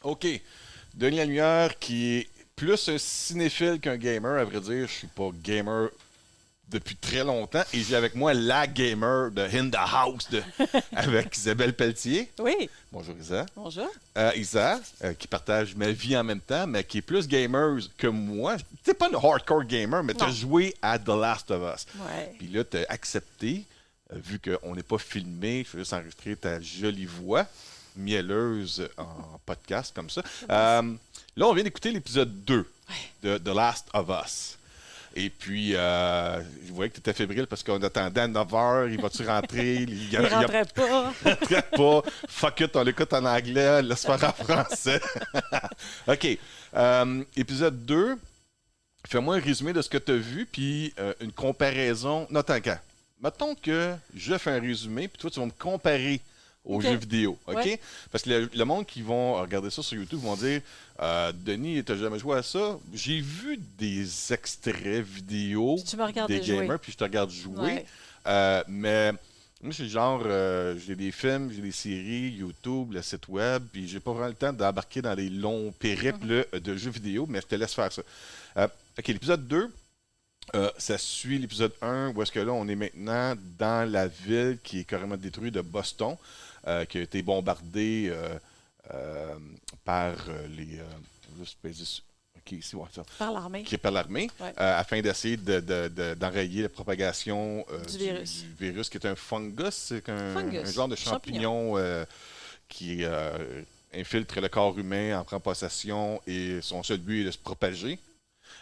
OK. Denis Lalumière, qui est plus un cinéphile qu'un gamer, à vrai dire. Je suis pas gamer depuis très longtemps. Et j'ai avec moi la gamer de In the House avec Isabelle Pelletier. Oui, Bonjour Isa. bonjour. Isa, qui partage ma vie en même temps, mais qui est plus gamer que moi. T'es pas une hardcore gamer, mais t'as Non. joué à The Last of Us. Ouais. Puis là, t'as accepté, vu qu'on n'est pas filmé, je vais juste enregistrer ta jolie voix mielleuse en podcast comme ça. Là, on vient d'écouter l'épisode 2 de The Last of Us. Et puis, je voyais que tu étais fébrile parce qu'on attendait à 9 h. Il va-tu rentrer? Il rentrait pas. Il rentrait pas. Fuck it, on l'écoute en anglais. Laisse faire en français. OK. Épisode 2. Fais-moi un résumé de ce que tu as vu, puis une comparaison. Non, tant qu'à. Mettons que je fais un résumé, puis toi, tu vas me comparer aux OK. jeux vidéo. OK? Ouais. Parce que le monde qui vont regarder ça sur YouTube vont dire Denis, t'as jamais joué à ça? J'ai vu des extraits vidéo Puis tu me regardes des jouer. gamers, puis je te regarde jouer. Ouais. Mais moi, je suis genre, j'ai des films, j'ai des séries, YouTube, le site web, puis j'ai pas vraiment le temps d'embarquer dans les longs périples de jeux vidéo, mais je te laisse faire ça. OK, l'épisode 2. Ça suit l'épisode 1 où est-ce que là, on est maintenant dans la ville qui est carrément détruite de Boston, qui a été bombardée par les... OK, ici, ouais, ça. Par l'armée. Qui est par l'armée, Ouais. afin d'essayer d'enrayer la propagation Du virus. du virus, qui est un fungus, c'est Fungus. un genre de champignon qui infiltre le corps humain, en prend possession, et son seul but est de se propager.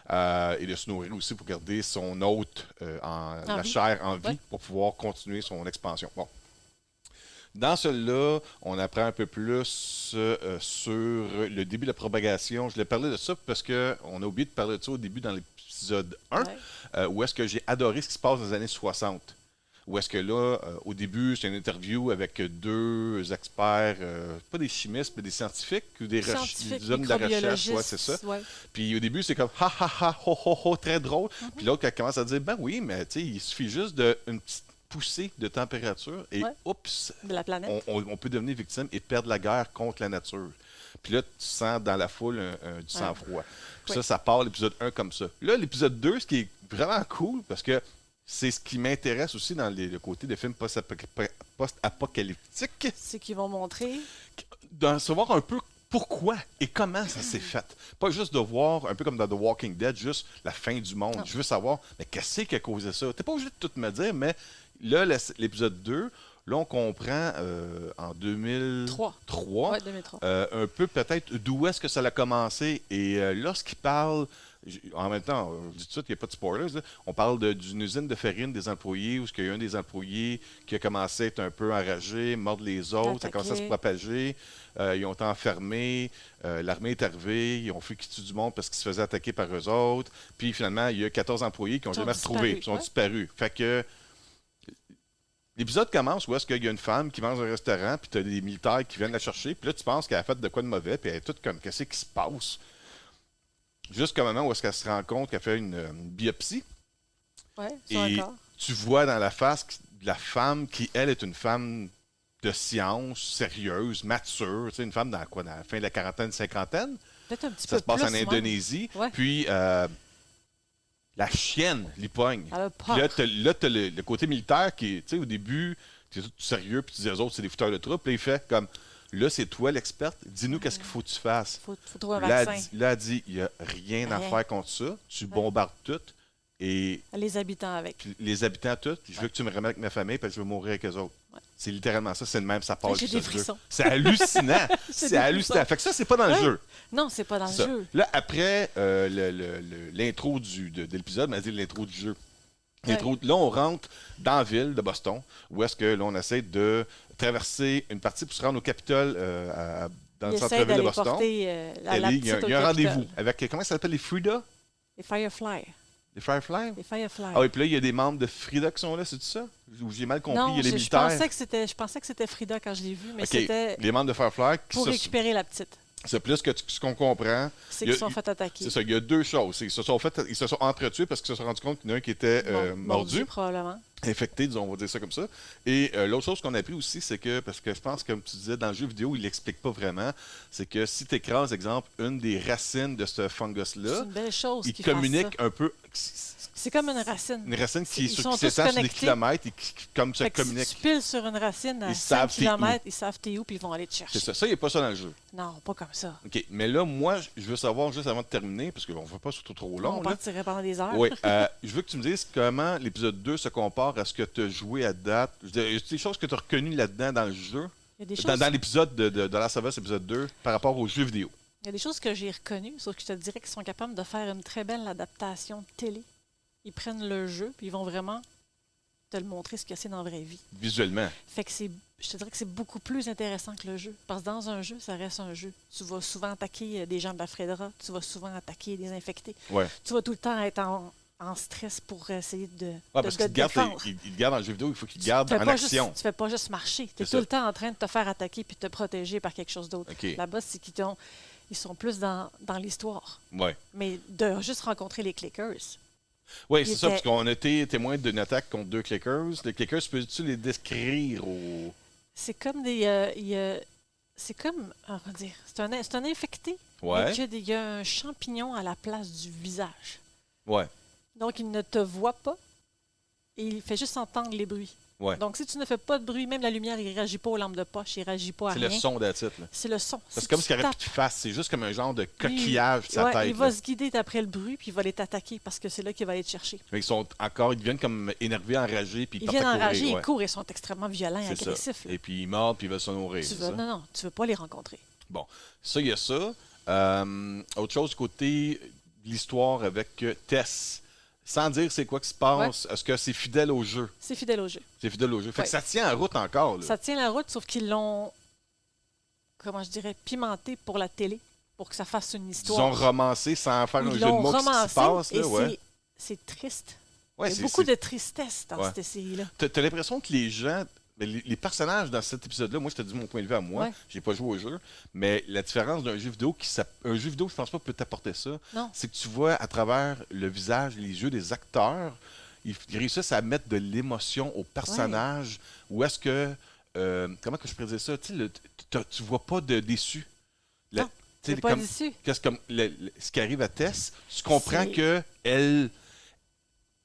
Et de se nourrir aussi pour garder son hôte la vie. chair en vie Ouais. pour pouvoir continuer son expansion. Bon. Dans celui-là, on apprend un peu plus sur le début de la propagation. Je l'ai parlé de ça parce qu'on a oublié de parler de ça au début dans l'épisode 1, Ouais. où est-ce que j'ai adoré ce qui se passe dans les années 60. Où est-ce que là, au début, c'est une interview avec deux experts, pas des chimistes, mais des scientifiques ou Scientifique, des hommes de la recherche, microbiologiste. ouais, c'est ça. Ouais. Puis au début, c'est comme ha ha ha, ho ho ho, très drôle. Puis l'autre, elle commence à dire ben oui, mais tu sais, il suffit juste d'une petite poussée de température et Ouais. oups, De la planète. on peut devenir victime et perdre la guerre contre la nature. Puis là, tu sens dans la foule du sang-froid. Puis Oui. ça part l'épisode 1 comme ça. Là, l'épisode 2, ce qui est vraiment cool, parce que c'est ce qui m'intéresse aussi dans le côté des films post-apocalyptiques, C'est qu'ils vont montrer. d'en savoir un peu pourquoi et comment ça s'est fait. Pas juste de voir, un peu comme dans The Walking Dead, juste la fin du monde. Non. Je veux savoir, mais qu'est-ce qui a causé ça? T'es pas obligé de tout me dire, mais là, l'épisode 2, là, on comprend en 2003, Ouais, 2003. un peu peut-être d'où est-ce que ça a commencé. Et lorsqu'il parle, en même temps, je dis tout de suite qu'il n'y a pas de spoilers, là, on parle d'une usine de farine des employés où il y a un des employés qui a commencé à être un peu enragé, mordre les autres, ça a commencé à se propager. Ils ont été enfermés, l'armée est arrivée, ils ont fait qu'ils tuent du monde parce qu'ils se faisaient attaquer par eux autres. Puis finalement, il y a 14 employés qui n'ont Ils ont jamais retrouvé, disparu, ils sont ouais. disparus. Fait que l'épisode commence où est-ce qu'il y a une femme qui mange au restaurant, puis tu as des militaires qui viennent la chercher, puis là, tu penses qu'elle a fait de quoi de mauvais, puis elle est toute comme, qu'est-ce qui se passe? Jusqu'au moment où est-ce qu'elle se rend compte qu'elle fait une biopsie, Ouais, sur et un corps. tu vois dans la face de la femme qui, elle, est une femme de science, sérieuse, mature, tu sais, une femme dans quoi, dans la fin de la quarantaine, cinquantaine. Peut-être un petit Ça peu se passe plus, en Indonésie. Ouais. Puis la chienne l'y pogne. Elle a Puis peur. là, t'as le côté militaire qui est, tu sais, au début, tu es tout sérieux, puis tu dis aux autres, c'est des fouteurs de troupe. Puis là, il fait comme, là, c'est toi l'experte, dis-nous qu'est-ce qu'il faut que tu fasses. Faut trouver un Là, vaccin. elle dit, il n'y a rien à Rien. faire contre ça. Tu bombardes tout. Et Les habitants avec. puis les habitants, tout, je veux que tu me remettes avec ma famille, parce que je veux mourir avec eux autres. Ouais. C'est littéralement ça, c'est le même, ça part J'ai des l'épisode 2. frissons. C'est hallucinant. C'est C'est des hallucinant. frissons. Fait que ça, c'est pas dans le Ouais. jeu. Non, c'est pas dans le Ça. jeu. Là, après l'intro de l'épisode, mais l'intro du jeu. Là, on rentre dans la ville de Boston, où est-ce que là, on essaie de traverser une partie pour se rendre au Capitole dans Il le essaie centre-ville de d'aller Boston. porter la Il y a petite un au rendez-vous Capitole. avec, comment ça s'appelle, les Frida? Les Firefly. Les Firefly? Les Firefly. Ah oui, puis là, il y a des membres de Frida qui sont là, c'est tout ça? Ou j'ai mal compris, non, il y a les je militaires. je pensais que c'était Frida quand je l'ai vu, mais OK, c'était les membres de Firefly, pour récupérer la petite. c'est plus que ce qu'on comprend. C'est Il y a- qu'ils sont fait attaquer. C'est ça, il y a deux choses. Ils se sont entretués parce qu'ils se sont rendus compte qu'il y en a un qui était mordu. Probablement. infecté, disons, on va dire ça comme ça. Et l'autre chose qu'on a appris aussi, c'est que, parce que je pense, comme tu disais, dans le jeu vidéo, il l'explique pas vraiment, c'est que si tu écrases, exemple, une des racines de ce C'est fungus-là, une belle chose il qu'ils fassent communique ça. un peu. C'est comme une racine. Une racine qui, Ils qui sont tous s'étend sur des connectés. kilomètres et qui comme ça Fait que si communique. tu piles sur une racine à Ils 5 savent t'es où. km, ils savent t'es où, puis ils vont aller te C'est chercher. ça. Ça, il n'y a pas ça dans le jeu. Non, pas comme ça. OK. Mais là, moi, je veux savoir, juste avant de terminer, parce qu'on ne va pas surtout trop On long, là. partirait pendant des heures. Oui. Je veux que tu me dises comment l'épisode 2 se compare à ce que tu as joué à date. Je veux dire, y a des choses que tu as reconnues là-dedans dans le jeu, Il y a des choses, dans l'épisode de Last of Us, épisode 2, par rapport aux jeux vidéo. il y a des choses que j'ai reconnues, sauf que je te dirais qu'ils sont capables de faire une très belle adaptation de télé. Ils prennent le jeu, puis ils vont vraiment te le montrer ce que c'est dans la vraie vie. Visuellement. Fait que je te dirais que c'est beaucoup plus intéressant que le jeu. Parce que dans un jeu, ça reste un jeu. Tu vas souvent attaquer des gens de la Fredra, tu vas souvent attaquer des infectés. Ouais. Tu vas tout le temps être en stress pour essayer de Parce te qu'il te garde, défendre. il te garde dans le jeu vidéo, il faut qu'il te garde Tu fais en pas action. juste- tu fais pas juste marcher. Tu es C'est tout ça. le temps en train de te faire attaquer puis de te protéger par quelque chose d'autre. OK. Là-bas, c'est ils sont plus dans l'histoire. Ouais. Mais de juste rencontrer les clickers, Oui, Il c'est ça, était- parce qu'on a été témoin d'une attaque contre 2 clickers. Les clickers, peux-tu les décrire au. c'est comme c'est comme, on va dire, c'est un infecté. Ouais. Mais il y a un champignon à la place du visage. Ouais. Donc, il ne te voit pas et il fait juste entendre les bruits. Ouais. Donc, si tu ne fais pas de bruit, même la lumière, il ne réagit pas aux lampes de poche, il ne réagit pas à C'est rien. le son de la titre. Là. C'est le son. C'est Si comme tu ce qu'il aurait tapes, pu te faire. C'est juste comme un genre de lui, coquillage de sa ouais, tête. il va là. se guider d'après le bruit, puis il va aller t'attaquer parce que c'est là qu'il va aller te chercher. Mais ils viennent comme énervés, enragés, puis ils Ils partent viennent à courir. enragés, ouais. ils courent, ils sont extrêmement violents et C'est ça. agressifs. là. Et puis ils mordent, puis ils veulent se nourrir. Tu c'est veux, ça? non, tu veux pas les rencontrer. Bon, ça, il y a ça. Autre chose, côté de l'histoire avec Tess. Sans dire c'est quoi qui se passe, est-ce que c'est fidèle au jeu? C'est fidèle au jeu. C'est fidèle au jeu. Fait Ouais. que ça tient en route encore. Là. Ça tient la route, sauf qu'ils l'ont, comment je dirais, pimenté pour la télé, pour que ça fasse une Ils histoire. ont romancé sans faire un Ils jeu de l'ont mots qui se romancé passe. et Là, ouais. c'est triste. Ouais, Il y a c'est- beaucoup c'est- de tristesse dans Ouais. cette série-là. T'as l'impression que les gens, mais les personnages dans cet épisode-là, moi je te dis mon point de vue à moi, Ouais. j'ai pas joué au jeu, mais la différence d'un jeu vidéo un jeu vidéo, je pense pas peut t'apporter ça, Non. c'est que tu vois à travers le visage, les yeux des acteurs, ils réussissent à mettre de l'émotion au personnage, ou est-ce que, comment que je pourrais dire ça, tu sais, tu vois pas de déçu. Non, tu sais, C'est pas comme- déçu. qu'est-ce comme ce qui arrive à Tess, tu comprends C'est- que elle,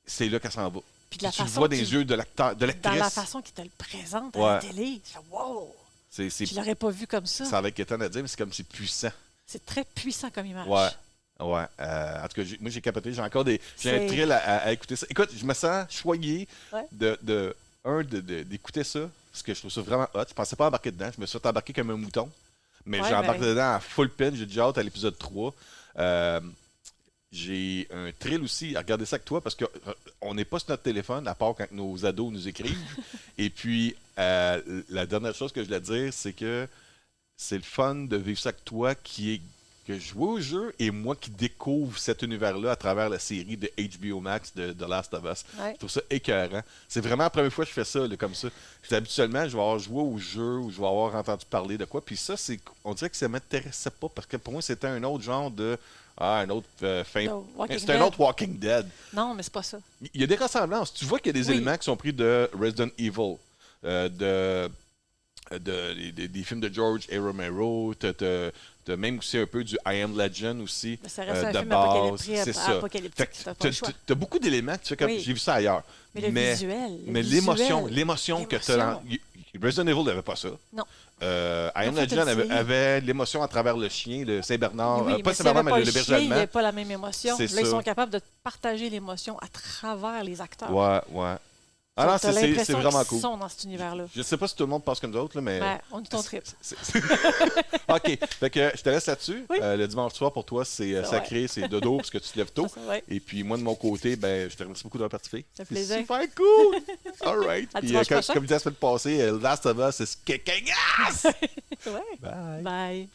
c'est là qu'elle s'en va. Puis de la Tu le façon vois dans les qu'il- yeux de l'acteur, de Dans l'actrice. la façon qu'il te le présente à Ouais. la télé, tu fais wow! C'est Je l'aurais pas vu comme ça. ça avec étonnant à dire, mais c'est comme c'est puissant. C'est très puissant comme image. Ouais. Ouais. En tout cas, moi j'ai capoté. J'ai encore j'ai un C'est- thrill à écouter ça. Écoute, je me sens choyé Ouais. d'écouter ça. Parce que je trouve ça vraiment hot. Je pensais pas embarquer dedans. Je me suis fait embarquer comme un mouton. Mais Ouais, j'ai embarqué ben- dedans à full pin. J'ai déjà hâte à l'épisode 3. J'ai un thrill aussi à regarder ça avec toi parce qu'on n'est pas sur notre téléphone, à part quand nos ados nous écrivent. Et puis, la dernière chose que je voulais dire, c'est que c'est le fun de vivre ça avec toi que je joue au jeu et moi qui découvre cet univers-là à travers la série de HBO Max de The Last of Us. Ouais. Je trouve ça écœurant. C'est vraiment la première fois que je fais ça, là, comme ça. Habituellement, je vais avoir joué au jeu ou je vais avoir entendu parler de quoi. Puis ça, on dirait que ça ne m'intéressait pas parce que pour moi, c'était un autre genre de. Un autre fin. No, Walking C'est un Dead. autre Walking Dead. Non, mais c'est pas ça. Il y a des ressemblances. Tu vois qu'il y a des Oui. éléments qui sont pris de Resident Evil, des films de George A. Romero. T'as même aussi un peu du I Am Legend aussi. Ça reste un de film base. C'est apocalyptique. ça. apocalyptique. Fait T'as que pas le choix. t'as beaucoup d'éléments que tu fais comme Oui. j'ai vu ça ailleurs. Mais le visuel. le Mais visuel, l'émotion que tu as Resident Evil n'avait pas ça. Non. I Am En fait, Legend une série. avait l'émotion à travers le chien, le Saint-Bernard. Oui, Pas mais Saint-Bernard, mais le berger chien, il n'y allemand. avait pas la même émotion. C'est Là, ils ça. sont capables de partager l'émotion à travers les acteurs. Ouais. Ah non, T'as c'est l'impression vraiment qu'ils cool. sont dans cet univers-là. Je sais pas si tout le monde pense comme nous autres, là, mais. Ben, on est ton trip. OK. Fait que je te laisse là-dessus. Oui. Le dimanche soir, pour toi, c'est sacré, c'est dodo, parce que tu te lèves tôt. Ouais. Et puis, moi, de mon côté, ben, je te remercie beaucoup d'avoir participé. Ça fait plaisir. Super cool! All right. À Puis, dimanche prochain. comme je disais la semaine passée, Last of Us is kicking ass! Ouais. Bye! Bye.